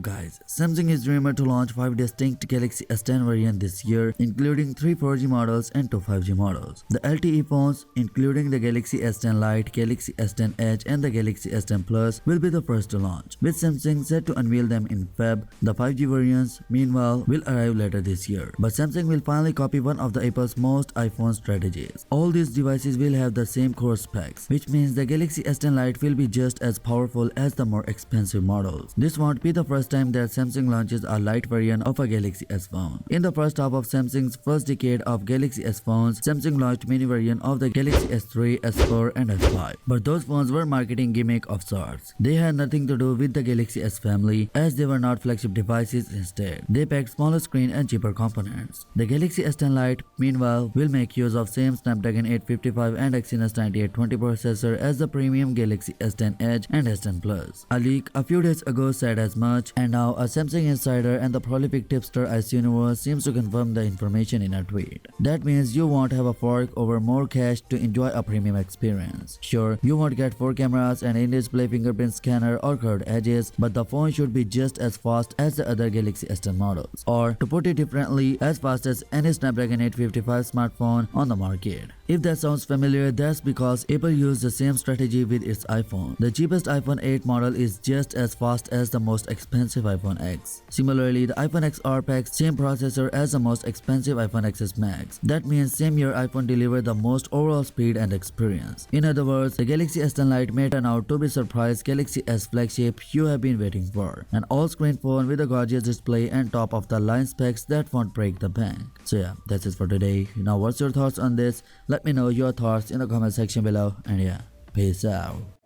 up guys, Samsung is rumored to launch 5 distinct Galaxy S10 variants this year, including 3 4G models and 2 5G models. The LTE phones, including the Galaxy S10 Lite, Galaxy S10 Edge and the Galaxy S10 Plus will be the first to launch, with Samsung set to unveil them in Feb. The 5G variants, meanwhile, will arrive later this year, but Samsung will finally copy one of the Apple's most iPhone strategies. All these devices will have the same core specs, which means the Galaxy S10 Lite will be just as powerful as the more expensive models. This won't be the first time that Samsung launches a light variant of a Galaxy S phone. In the first half of Samsung's first decade of Galaxy S phones, Samsung launched many variants of the Galaxy S3, S4 and S5. But those phones were marketing gimmick of sorts. They had nothing to do with the Galaxy S family, as they were not flagship devices. Instead, they packed smaller screen and cheaper components. The Galaxy S10 Lite, meanwhile, will make use of same Snapdragon 855 and Exynos 9820 processor as the premium Galaxy S10 Edge and S10 Plus. A leak a few days ago said as much, and now a Samsung insider and the prolific tipster Ice Universe seems to confirm the information in a tweet. That means you won't have a fork over more cash to enjoy a premium experience. Sure, you won't get 4 cameras and in-display fingerprint scanner or curved edges, but the phone should be just as fast as the other Galaxy S10 models, or to put it differently, as fast as any Snapdragon 855 smartphone on the market. If that sounds familiar, that's because Apple used the same strategy with its iPhone. The cheapest iPhone 8 model is just as fast as the most expensive iPhone X. Similarly, the iPhone XR packs same processor as the most expensive iPhone XS Max. That means same year iPhone delivered the most overall speed and experience. In other words, the Galaxy S10 Lite may turn out to be surprise Galaxy S flagship you have been waiting for. An all-screen phone with a gorgeous display and top-of-the-line specs that won't break the bank. So yeah, that's it for today. Now what's your thoughts on this? Let me know your thoughts in the comment section below, and yeah, peace out.